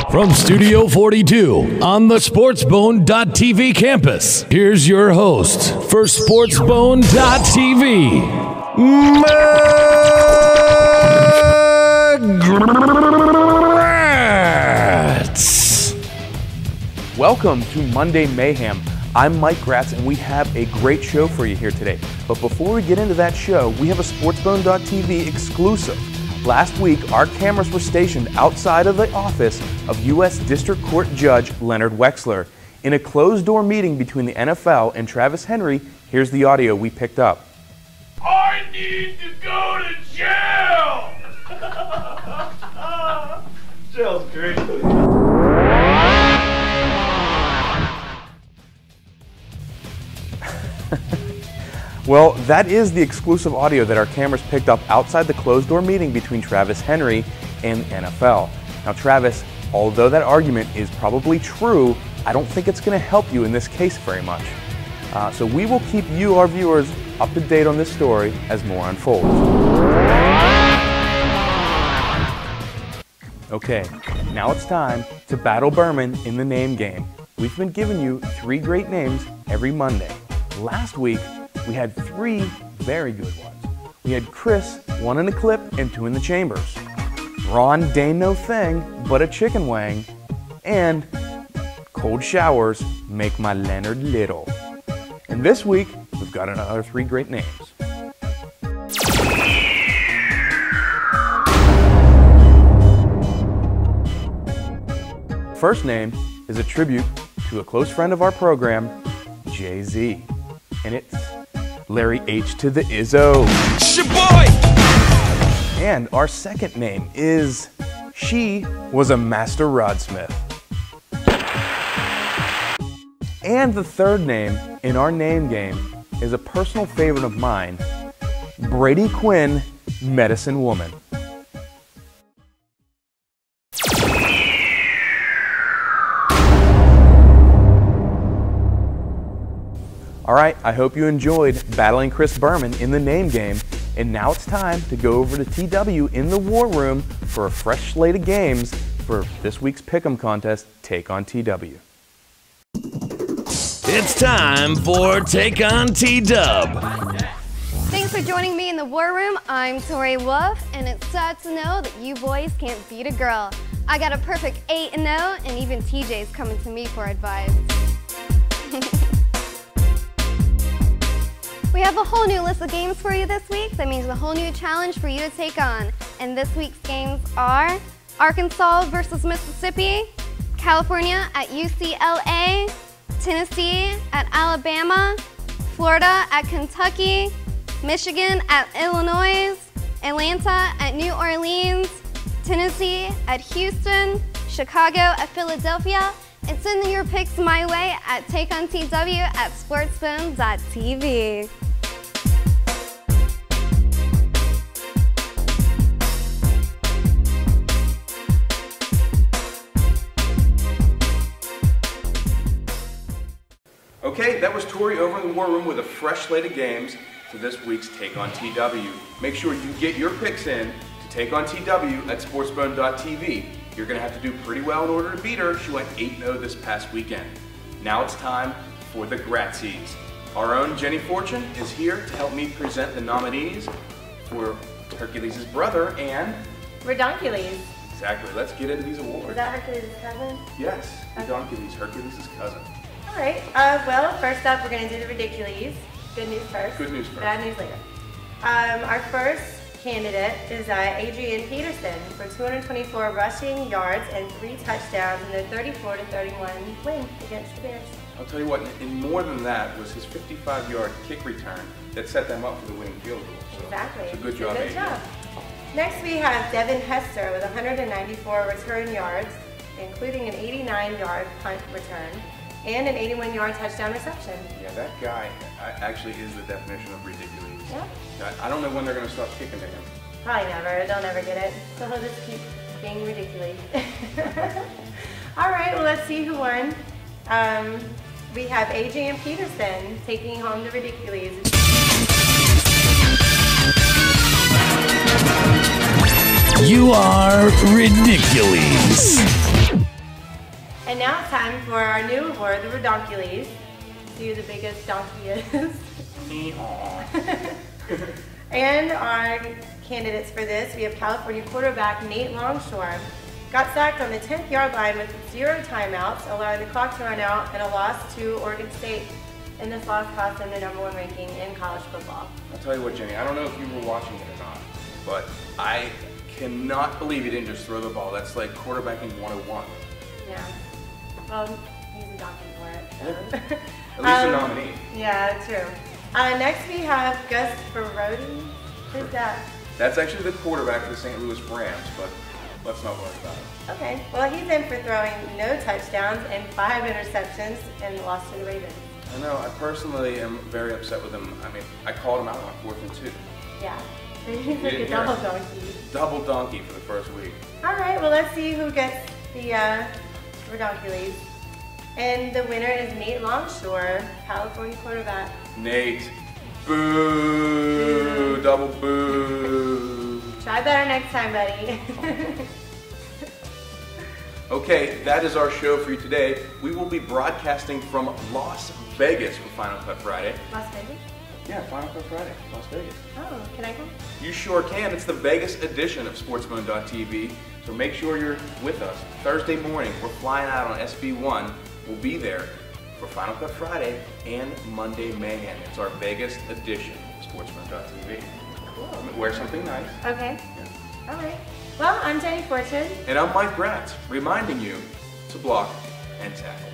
From Studio 42 on the SportsBone.tv campus, here's your host for SportsBone.tv, Gratz. Welcome to Monday Mayhem. I'm Mike Gratz, and we have a great show for you here today. But before we get into that show, we have a SportsBone.tv exclusive. Last week, our cameras were stationed outside of the office of U.S. District Court Judge Leonard Wexler. In a closed-door meeting between the NFL and Travis Henry, here's the audio we picked up. I need to go to jail! Jail's great. Well, that is the exclusive audio that our cameras picked up outside the closed-door meeting between Travis Henry and the NFL. Now, Travis, although that argument is probably true, I don't think it's going to help you in this case very much. So we will keep you, our viewers, up to date on this story as more unfolds. Okay, now it's time to battle Berman in the name game. We've been giving you 3 great names every Monday. Last week, we had 3 very good ones. We had Chris, 1 in the clip and 2 in the chambers. Ron, Dane no thing, but a chicken wang. And cold showers make my Leonard little. And this week, we've got another 3 great names. First name is a tribute to a close friend of our program, Jay-Z. And it's Larry H to the Izzo. Shaboy! And our second name is She Was a Master Rodsmith. And the third name in our name game is a personal favorite of mine, Brady Quinn, Medicine Woman. All right, I hope you enjoyed battling Chris Berman in the name game, and now it's time to go over to TW in the War Room for a fresh slate of games for this week's Pick'em contest, Take on TW. It's time for Take on T-Dub. Thanks for joining me in the War Room. I'm Tori Wolf, and it's sad to know that you boys can't beat a girl. I got a perfect 8-0, and even TJ's coming to me for advice. We have a whole new list of games for you this week. That means a whole new challenge for you to take on. And this week's games are Arkansas versus Mississippi, California at UCLA, Tennessee at Alabama, Florida at Kentucky, Michigan at Illinois, Atlanta at New Orleans, Tennessee at Houston, Chicago at Philadelphia, and send your picks my way at takeontw@sportsbone.tv. Okay, that was Tori over in the War Room with a fresh slate of games for this week's Take on TW. Make sure you get your picks in to Take on TW at sportsbone.tv. You're going to have to do pretty well in order to beat her. She went 8-0 this past weekend. Now it's time for the Gratzies. Our own Jenny Fortune is here to help me present the nominees for Hercules' brother and... Redonkules. Exactly. Let's get into these awards. Is that Hercules' cousin? Yes, Redonkules, Hercules' cousin. All right. Well, first up, we're going to do the Ridicules. Good news first. Good news first. Bad news later. Our first candidate is Adrian Peterson for 224 rushing yards and 3 touchdowns in their 34-31 win against the Bears. I'll tell you what, and more than that was his 55-yard kick return that set them up for the winning field goal. So Exactly. It's a good job, Adrian. Next, we have Devin Hester with 194 return yards, including an 89-yard punt return and an 81-yard touchdown reception. Yeah, that guy actually is the definition of ridiculous. Yeah. I don't know when they're going to stop kicking to him. Probably never. They'll never get it. So he'll just keep being ridiculous. All right, well, let's see who won. We have Adrian Peterson taking home the ridiculous. You are ridiculous. And now it's time for our new award, the Redonkules. See who the biggest donkey is. And our candidates for this, we have California quarterback Nate Longshore. Got sacked on the 10th yard line with 0 timeouts, allowing the clock to run out, and a loss to Oregon State. And this loss cost him the #1 ranking in college football. I'll tell you what, Jenny, I don't know if you were watching it or not, but I cannot believe he didn't just throw the ball. That's like quarterbacking 101. Yeah. Well, he's a donkey for it. So. At least a nominee. Yeah, true. Next we have Gus Brody. Who's that? That's actually the quarterback for the St. Louis Rams, but let's not worry about it. Okay. Well, he's in for throwing no touchdowns and 5 interceptions and lost to the Ravens. I know. I personally am very upset with him. I mean, I called him out on 4th and 2. Yeah. He's like a double donkey. Double donkey for the first week. All right. Well, let's see who gets the Redonkules. And the winner is Nate Longshore, California quarterback. Nate. Boo. Double boo. Try better next time, buddy. Okay, that is our show for you today. We will be broadcasting from Las Vegas for Final Cut Friday. Las Vegas? Yeah, Final Cut Friday, Las Vegas. Oh, can I come? You sure can. It's the Vegas edition of SportsBone.tv. So make sure you're with us. Thursday morning, we're flying out on SB1. We'll be there for Final Cut Friday and Monday Mayhem. It's our Vegas edition of SportsBone.tv. Cool. Wear something nice. Okay. Yeah. All right. Well, I'm Jenny Fortune. And I'm Mike Gratz, reminding you to block and tackle.